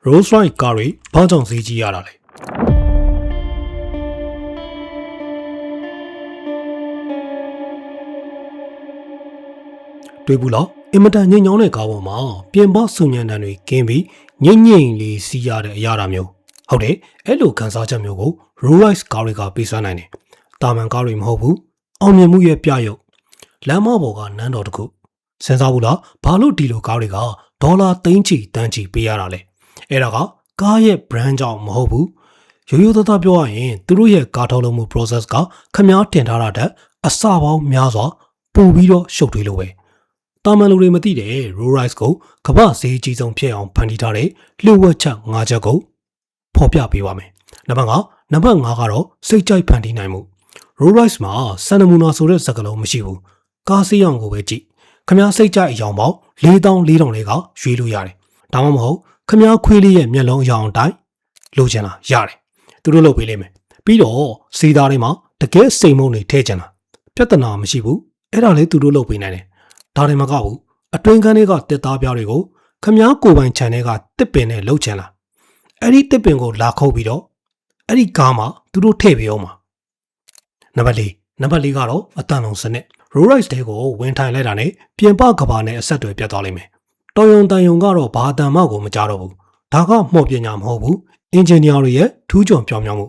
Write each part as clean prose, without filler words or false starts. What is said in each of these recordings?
Rolls Royce ကားတွေဘာကြောင့်ဈေးကြီးရတာလဲတွေ့ဘူးလားအင်မတန်ညင်ညောင်းတဲ့ကားပေါ်မှာပြင်ပဆူညံတန်တွေကင်းပြီးငိမ့်ငိမ့်လေးစီးရတဲ့အရာမျိုးဟုတ်တယ်အဲ့လိုခန်းစားချက်မျိုးကို Rolls Royce ကားတွေကပေးစွမ်းနိုင်တယ်တာမန်ကားတွေမဟုတ်ဘူးအောင်မြင်မှုရဲ့ပြရုပ်လမ်းမပေါ်ကနန်းတော်တစ်ခုစဉ်းစားဘူးလားဘာလို့ဒီလိုကားတွေကဒေါ်လာသိန်းချီတန်းချီပေးရတာလဲအဲ့ဒါကကားရဲ့ brand ကြောင့်မဟုတ်ဘူးရိုးရိုးသားသားပြောရရင်သူတို့ရဲ့ကားထုတ်လုပ်မှု process ကခမားတင်ထားတာတဲ့အစပေါင်းများစွာပို့ပြီးတော့ရှုပ်ထွေးလို့ပဲတာမန်လူတွေမသိတဲ့ Rolls Royce ကိုကမ္ဘာဈေးကြီးဆုံးဖြစ်အောင်ဖန်တီးထားတဲ့လျှို့ဝှက်ချက်၅ချက်ကိုဖော်ပြပေးပါမယ်နံပါတ်5ကတော့စိတ်ကြိုက်ဖန်တီးနိုင်မှု Rolls Royce မှာစံနမူနာဆိုတဲ့စကားလုံးမရှိဘူးကားစီးအောင်ကိုပဲကြည့်ခမားစိတ်ကြိုက်အယောင်ပေါင်း4400လေးကရွေးလို့ရတယ်ဒါမှမဟုတ်ခမားခွေးလေးရဲ့မျက်လုံးအယောင်တိုင်းလိုချင်တာရတယ်သူတို့လုပ်ပေးလိမ့်မယ်ပြီးတော့စီးသားတွေမှာတကယ်စိတ်မုန်းတွေထည့်ချင်တာပြဿနာမရှိဘူးအဲ့ဒါလည်းသူတို့လုပ်ပေးနိုင်တယ်ဒါတွေမကဘူးအတွင်းခန်းတွေကတက်သားပြားတွေကိုခမားကိုပိုင် channel ကတစ်ပင်နဲ့လှုပ်ချင်လာအဲ့ဒီတစ်ပင်ကိုလာခုတ်ပြီးတော့အဲ့ဒီကားမှာသူတို့ထည့်ပေးအောင်ပါနံပါတ်4ကတော့အတန်လုံးစနစ် Rolls Royce တွေကိုဝင်ထိုင်လိုက်တာနဲ့ပြင်ပကဘာနဲ့အဆက်အသွယ်ပြတ်သွားလိမ့်မယ်တော်ယုံတန်ယုံကတော့ဘာအတန်မှကိုမကြတော့ဘူးဒါကမှော်ပညာမဟုတ်ဘူးအင်ဂျင်နီယာတွေရဲ့ထူးချွန်ပြောင်းပြောင်းမှု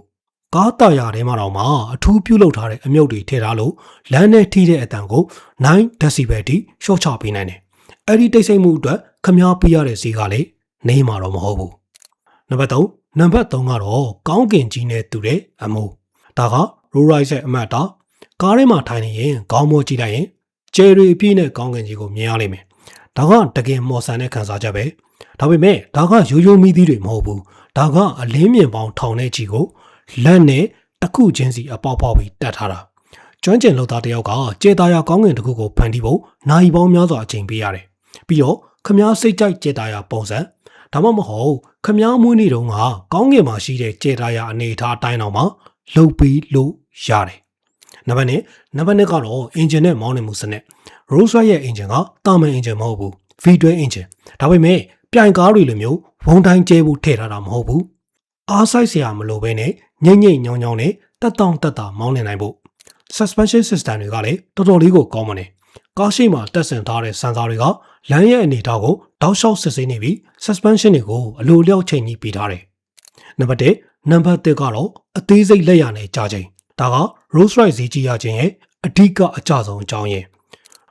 ကားတာယာထဲမှာတော့မှအထူးပြုလုပ်ထားတဲ့အမြုပ်တွေထည့်ထားလို့လမ်းနဲ့ထိတဲ့အတန်ကို9 decibel ထိရှော့ချပေးနိုင်တယ်အဲ့ဒီတိတ်ဆိတ်မှုအတွက်ခမားပေးရတဲ့ဈေးကလည်းနေမှာတော့မဟုတ်ဘူးနံပါတ်3ကတော့ကောင်းကင်ကြီးနဲ့တူတဲ့အမိုးဒါက Rolls Royce ရဲ့အမှတ်တာကားထဲမှာထိုင်နေရင်ခေါင်းမိုးကြည့်လိုက်ရင်ကျယ်ရီအပြည့်နဲ့ကောင်းကင်ကြီးကိုမြင်ရလိမ့်မယ်ဒါကတကယ်မော်ဆန်တဲ့ခံစားချက်ပဲဒါပေမဲ့ဒါကရိုးရိုးမီးသီးတွေမဟုတ်ဘူးဒါကအလင်းမြင်ပေါင်းထောင်တဲ့ကြီးကိုလက်နဲ့တစ်ခုချင်းစီအပေါက်ပေါက်ပြီးတက်ထားတာကျွမ်းကျင်လုပ်သားတယောက်ကကျေတာယာကောင်းကင်တစ်ခုကိုဖန်တီးဖို့နိုင်ပေါင်းများစွာအချိန်ပေးရတယ်ပြီးတော့ခမားစိတ်ကြိုက်ကျေတာယာပုံစံဒါမှမဟုတ်ခမားမွေးနေ့တုန်းကကောင်းကင်မှာရှိတဲ့ကျေတာယာအနေအထားအတိုင်းတော့မှလှုပ်ပြီးလို့ရတယ်နံပါတ်2ကတော့အင်ဂျင်နဲ့မောင်းနေမှုစနစ် Rolls Royce ရဲ့အင်ဂျင်ကတာမန်အင်ဂျင်မဟုတ်ဘူး V12 အင်ဂျင်ဒါပေမဲ့ပြိုင်ကားတွေလိုမျိုးဝုန်းတိုင်းကျဲဖို့ထည့်ထားတာမဟုတ်ဘူးအားဆိုင်စရာမလိုဘဲနဲ့ညိမ့်ညိမ့်ညောင်းညောင်းနဲ့တက်တောင့်တက်တာမောင်းနေနိုင်ဖို့ suspension system တွေကလည်းတော်တော်လေးကိုကောင်းမနေကားရှိမှာတက်ဆင်ထားတဲ့စင်ဆာတွေကလမ်းရဲ့အနေအထားကိုတောက်လျှောက်စစ်ဆေးနေပြီး suspension တွေကိုအလိုလျောက်ချိန်ကြီးပေးထားတယ်နံပါတ်1ကတော့အသေးစိတ်လက်ရနဲ့ကြာချိန်ဒါက Rolls Royce ဈေးကြီးရခြင်းရဲ့အဓိကအကျဆုံးအကြောင်းရင်း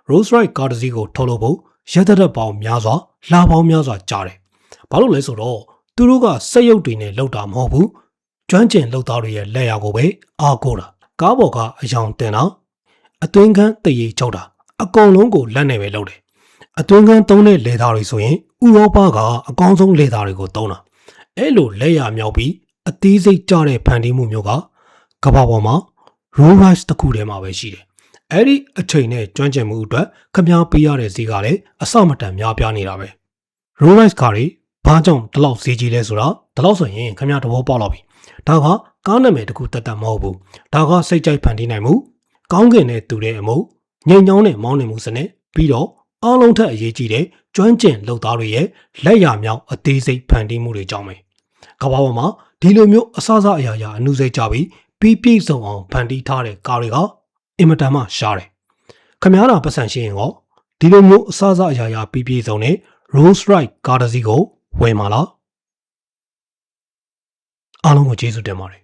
Rolls Royce ကားတစ်စီးကိုထုတ်လုပ်ဖို့ရက်သက်ပေါင်းများစွာလှပေါင်းများစွာကြာတယ်ဘာလို့လဲဆိုတော့သူတို့ကစက်ရုပ်တွေနဲ့လုပ်တာမဟုတ်ဘူးကျွမ်းကျင်လုပ်သားတွေရဲ့လက်ရာကိုပဲအားကိုးတာကားပေါ်ကအယောင်တင်တာအသွင်းခန်းတရေချုပ်တာအကုန်လုံးကိုလက်နဲ့ပဲလုပ်တယ်အသွင်းခန်းသုံးတဲ့လေသားတွေဆိုရင်ဥရောပကအကောင်းဆုံးလေသားတွေကိုသုံးတာအဲ့လိုလက်ရာမြောက်ပြီးအသေးစိတ်ကြတဲ့ဖန်တီးမှုမျိုးကကမ္ဘာပေါ်မှာ Rolls Royce တစ်ခုတည်းမှာပဲရှိတယ်အဲ့ဒီအချိန်နဲ့ကျွမ်းကျင်မှုအတွက်ခမားပေးရတဲ့ဈေးကလည်းအဆမတန်များပြားနေတာပဲ Rolls Royce ကားတွေဘာကြောင့်ဒီလောက်ဈေးကြီးလဲဆိုတာဒီလောက်ဆိုရင်ခမားတဘောပေါက်လာပြီဒါကကားနာမည်တစ်ခုတက်မဟုတ်ဘူးဒါကစိတ်ကြိုက်ဖန်တီးနိုင်မှုကောင်းကင်နဲ့တူတဲ့အမှုငိမ့်ညောင်းနဲ့မောင်းနေမှုစနစ်ပြီးတော့အားလုံးထက်အရေးကြီးတဲ့ကျွမ်းကျင်လုပ်သားတွေရဲ့လက်ရမြောက်အသေးစိတ်ဖန်တီးမှုတွေကြောင့်ပဲကမ္ဘာပေါ်မှာဒီလိုမျိုးအစအရာအနုစိတ်ကြပြီးပြည့်စုံအောင်ဖန်တီးထားတဲ့ကားတွေကအင်မတန်မှရှားတယ်ခမားတာပတ်စံရှိရင်ရောဒီလိုမျိုးအစအရာပြည့်စုံတဲ့ Rolls Royce ကားတစ်စီးကိုဝယ်မှာလားအားလုံးကိုကျေးဇူးတင်ပါတယ်